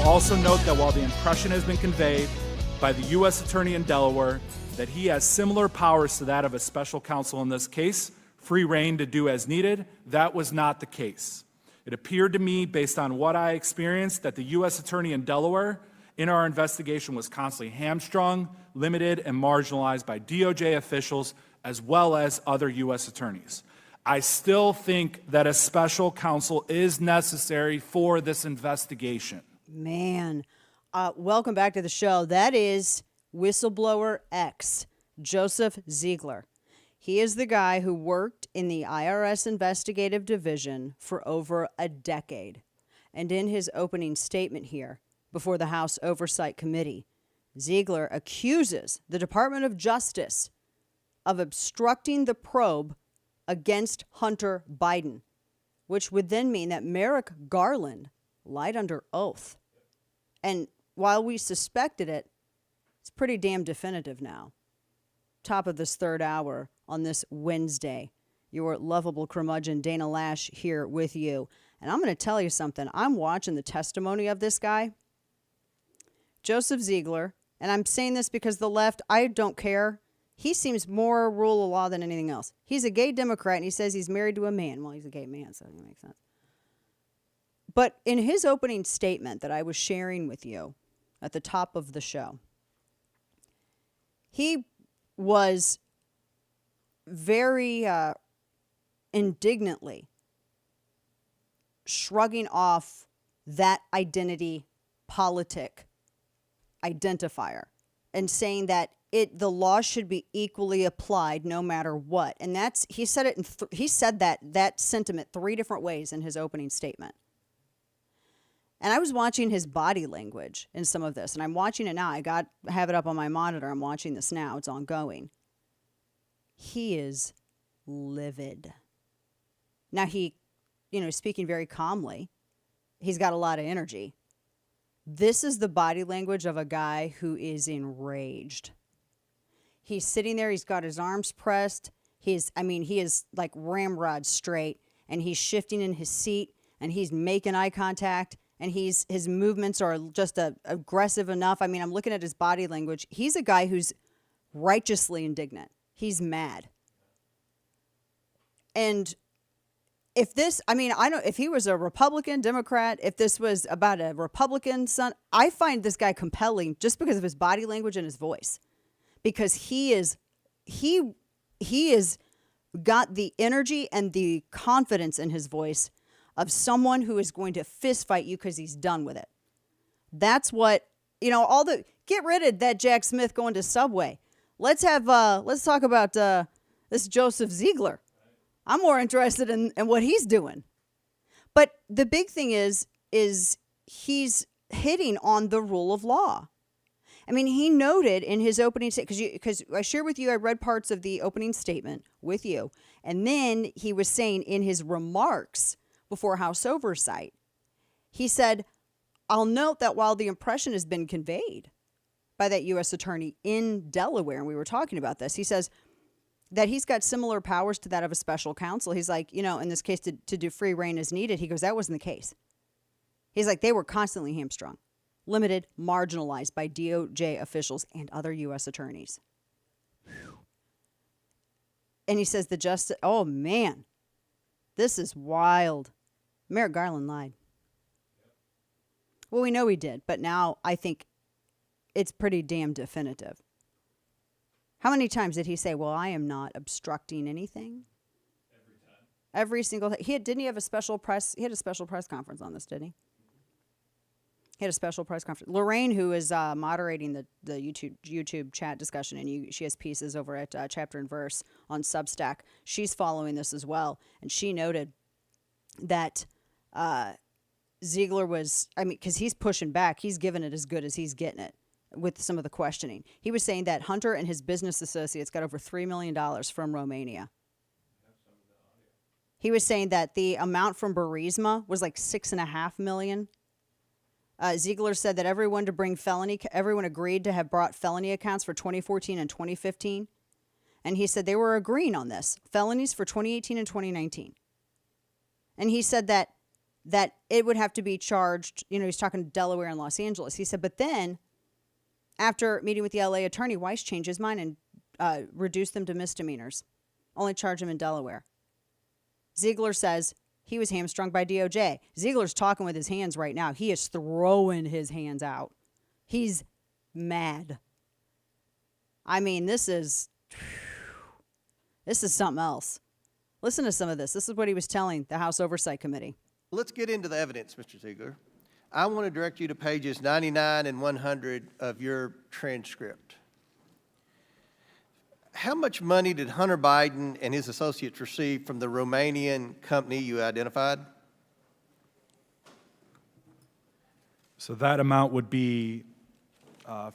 also note that while the impression has been conveyed by the U.S. Attorney in Delaware that he has similar powers to that of a special counsel in this case, free rein to do as needed, that was not the case. It appeared to me, based on what I experienced, that the U.S. Attorney in Delaware in our investigation was constantly hamstrung, limited, and marginalized by DOJ officials as well as other U.S. attorneys. I still think that a special counsel is necessary for this investigation. Man, welcome back to the show. That is Whistleblower X, Joseph Ziegler. He is the guy who worked in the IRS investigative division for over a decade. And in his opening statement here before the House Oversight Committee, Ziegler accuses the Department of Justice of obstructing the probe against Hunter Biden, which would then mean that Merrick Garland lied under oath. And while we suspected it, it's pretty damn definitive now. Top of this third hour on this Wednesday. Your lovable curmudgeon, Dana Loesch, here with you. And I'm going to tell you something. I'm watching the testimony of this guy, Joseph Ziegler, and I'm saying this because the left, I don't care. He seems more rule of law than anything else. He's a gay Democrat, and he says he's married to a man. Well, he's a gay man, so that makes sense. But in his opening statement that I was sharing with you at the top of the show, he was very indignantly shrugging off that identity politic identifier and saying that the law should be equally applied no matter what. And that's, he said it he said that sentiment 3 different ways in his opening statement. And I was watching his body language in some of this, and I'm watching it now. I have it up on my monitor. I'm watching this now. It's ongoing. He is livid. Now he, speaking very calmly. He's got a lot of energy. This is the body language of a guy who is enraged. He's sitting there. He's got his arms pressed. He is like ramrod straight, and he's shifting in his seat, and he's making eye contact. And his movements are just aggressive enough. I'm looking at his body language. He's a guy who's righteously indignant. He's mad. And if this, if he was a Republican, Democrat, if this was about a Republican son, I find this guy compelling just because of his body language and his voice. Because he is got the energy and the confidence in his voice of someone who is going to fist fight you because he's done with it. That's what, get rid of that Jack Smith going to Subway. Let's talk about this Joseph Ziegler. I'm more interested in what he's doing. But the big thing is he's hitting on the rule of law. He noted in his opening statement, because I shared with you, I read parts of the opening statement with you. And then he was saying in his remarks before House Oversight, he said, I'll note that while the impression has been conveyed by that U.S. attorney in Delaware, and we were talking about this, he says that he's got similar powers to that of a special counsel. He's like, in this case, to do free rein as needed. He goes, that wasn't the case. He's like, they were constantly hamstrung, limited, marginalized by DOJ officials and other U.S. attorneys. Whew. And he says oh man, this is wild. Merrick Garland lied. Well, we know he did, but now I think it's pretty damn definitive. How many times did he say, well, I am not obstructing anything? Every time. Every single time. Didn't he have a special press conference on this, didn't he? He had a special press conference. Lorraine, who is moderating the YouTube chat discussion, and she has pieces over at Chapter and Verse on Substack. She's following this as well, and she noted that Ziegler was, because he's pushing back. He's giving it as good as he's getting it with some of the questioning. He was saying that Hunter and his business associates got over $3 million from Romania. He was saying that the amount from Burisma was like $6.5 million. Ziegler said that everyone agreed to have brought felony accounts for 2014 and 2015. And he said they were agreeing on this, felonies for 2018 and 2019. And he said that that it would have to be charged. You know, he's talking to Delaware and Los Angeles. He said, but then after meeting with the LA attorney, Weiss changed his mind and reduced them to misdemeanors, only charge them in Delaware. Ziegler says he was hamstrung by DOJ. Ziegler's talking with his hands right now. He is throwing his hands out. He's mad. I mean, this is something else. Listen to some of this. This is what he was telling the House Oversight Committee. Let's get into the evidence, Mr. Ziegler. I want to direct you to pages 99 and 100 of your transcript. How much money did Hunter Biden and his associates receive from the Romanian company you identified? So that amount would be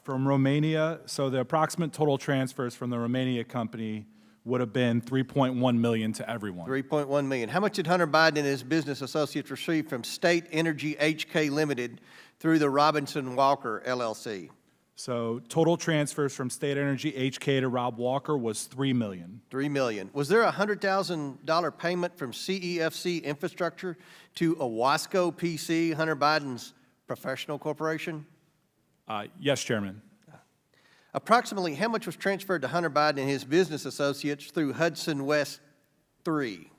from Romania. So the approximate total transfers from the Romania company would have been $3.1 million to everyone. $3.1 million. How much did Hunter Biden and his business associates receive from State Energy HK Limited through the Robinson Walker LLC? So total transfers from State Energy HK to Rob Walker was $3 million. $3 million. Was there a $100,000 payment from CEFC Infrastructure to Owasco PC, Hunter Biden's professional corporation? Yes, Chairman. Approximately how much was transferred to Hunter Biden and his business associates through Hudson West 3?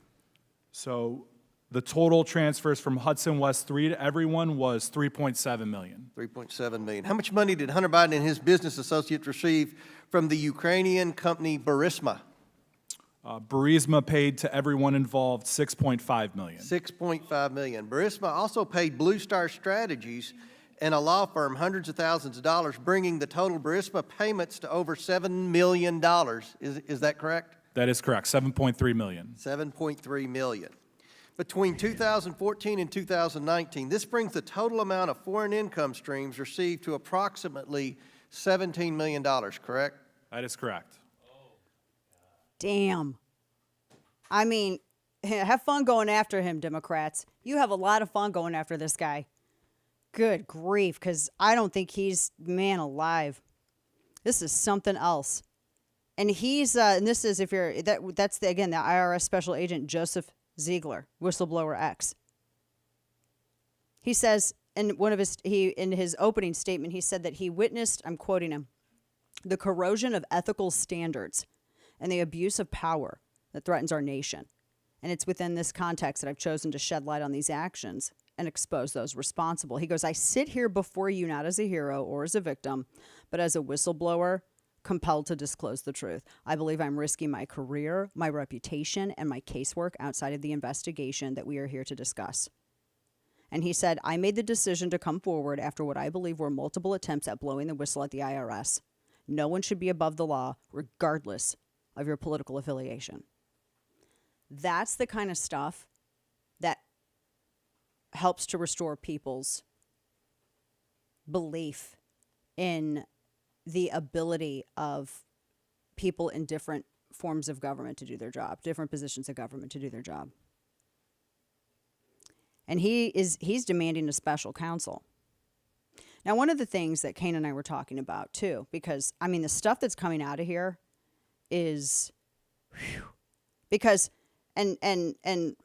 So the total transfers from Hudson West 3 to everyone was $3.7 million. $3.7 million. How much money did Hunter Biden and his business associates receive from the Ukrainian company Burisma? Burisma paid to everyone involved $6.5 million. $6.5 million. Burisma also paid Blue Star Strategies and a law firm hundreds of thousands of dollars, bringing the total Burisma payments to over $7 million. Is that correct? That is correct, $7.3 million. $7.3 million. Between 2014 and 2019, this brings the total amount of foreign income streams received to approximately $17 million, correct? That is correct. Damn. I mean, have fun going after him, Democrats. You have a lot of fun going after this guy. Good grief, because I don't think he's, man alive. This is something else. And he's, and this is, if you're, that's the, again, the IRS Special Agent Joseph Ziegler, Whistleblower X. He says in one of his, in his opening statement, he said that he witnessed, I'm quoting him, the corrosion of ethical standards and the abuse of power that threatens our nation. And it's within this context that I've chosen to shed light on these actions and expose those responsible. He goes, I sit here before you not as a hero or as a victim, but as a whistleblower compelled to disclose the truth. I believe I'm risking my career, my reputation, and my casework outside of the investigation that we are here to discuss. And he said, I made the decision to come forward after what I believe were multiple attempts at blowing the whistle at the IRS. No one should be above the law, regardless of your political affiliation. That's the kind of stuff that helps to restore people's belief in the ability of people in different forms of government to do their job, different positions of government to do their job. And he's demanding a special counsel. Now, one of the things that Kane and I were talking about too, because I mean, the stuff that's coming out of here is, because, and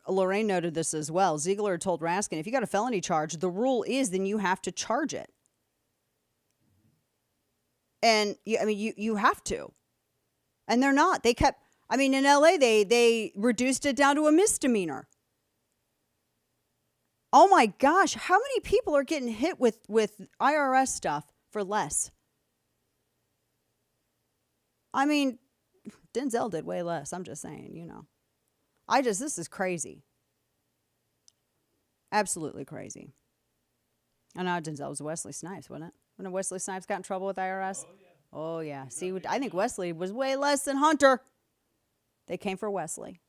Lorraine noted this as well. Ziegler told Raskin, if you got a felony charge, the rule is then you have to charge it. And you have to. And they're not. They kept, I mean, in LA, they reduced it down to a misdemeanor. Oh my gosh, how many people are getting hit with IRS stuff for less? I mean, Denzel did way less. I'm just saying, you know. This is crazy. Absolutely crazy. I know Denzel was Wesley Snipes, wasn't it? When Wesley Snipes got in trouble with IRS? Oh, yeah. See, I think Wesley was way less than Hunter. They came for Wesley.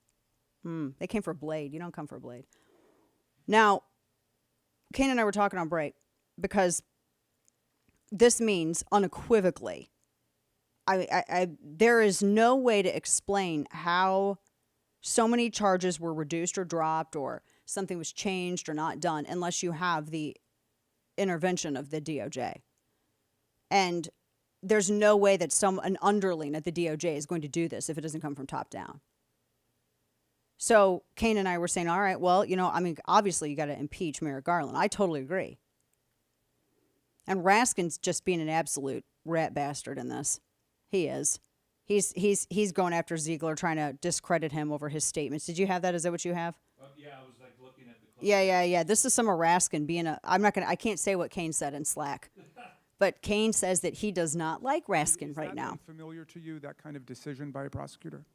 They came for Blade. You don't come for Blade. Now, Kane and I were talking on break because this means unequivocally, there is no way to explain how so many charges were reduced or dropped or something was changed or not done unless you have the intervention of the DOJ. And there's no way that an underling at the DOJ is going to do this if it doesn't come from top down. So Kane and I were saying, all right, well, obviously you got to impeach Merrick Garland. I totally agree. And Raskin's just being an absolute rat bastard in this. He is. He's going after Ziegler, trying to discredit him over his statements. Did you have that? Is that what you have? Yeah, I was like looking at the clip. Yeah. This is some of Raskin being I can't say what Kane said in Slack. But Kane says that he does not like Raskin right now. Is that familiar to you, that kind of decision by a prosecutor?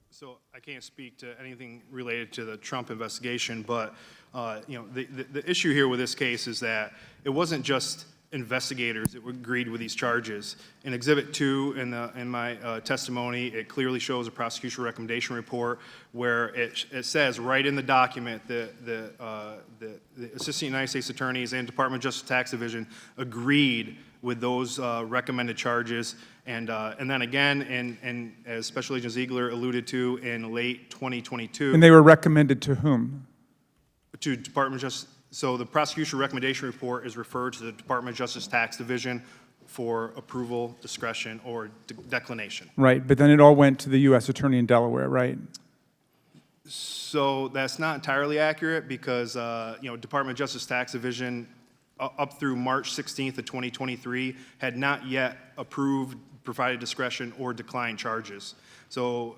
So I can't speak to anything related to the Trump investigation, but the issue here with this case is that it wasn't just investigators that agreed with these charges. In Exhibit 2 in my testimony, it clearly shows a prosecution recommendation report where it says right in the document that the Assistant United States Attorneys and Department of Justice Tax Division agreed with those recommended charges. And then again, and as Special Agent Ziegler alluded to in late 2022. And they were recommended to whom? To Department of Justice. So the prosecution recommendation report is referred to the Department of Justice Tax Division for approval, discretion, or declination. Right, but then it all went to the U.S. Attorney in Delaware, right? So that's not entirely accurate because, Department of Justice Tax Division up through March 16th of 2023 had not yet approved, provided discretion, or declined charges. So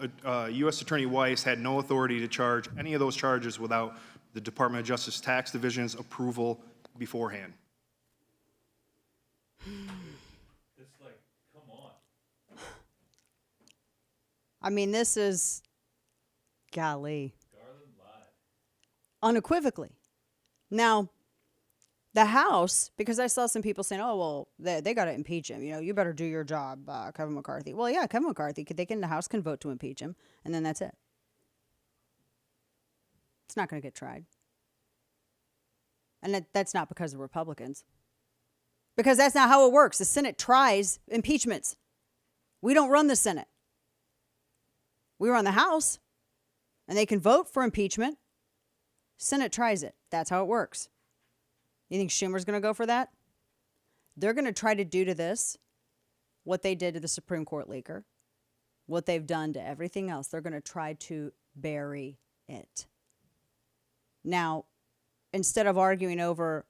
U.S. Attorney Weiss had no authority to charge any of those charges without the Department of Justice Tax Division's approval beforehand. It's like, come on. I mean, this is, golly, Garland lied. unequivocally. Now, the House, because I saw some people saying, oh, well, they got to impeach him. You better do your job, Kevin McCarthy. Well, yeah, Kevin McCarthy, the House can vote to impeach him, and then that's it. It's not going to get tried. And that's not because of Republicans. Because that's not how it works. The Senate tries impeachments. We don't run the Senate. We run the House, and they can vote for impeachment. Senate tries it. That's how it works. You think Schumer's going to go for that? They're going to try to do to this what they did to the Supreme Court leaker, what they've done to everything else. They're going to try to bury it. Now, instead of arguing over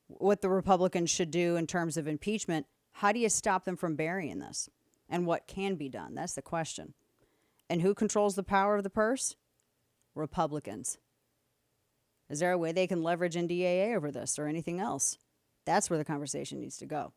what the Republicans should do in terms of impeachment, how do you stop them from burying this? And what can be done? That's the question. And who controls the power of the purse? Republicans. Is there a way they can leverage NDAA over this or anything else? That's where the conversation needs to go.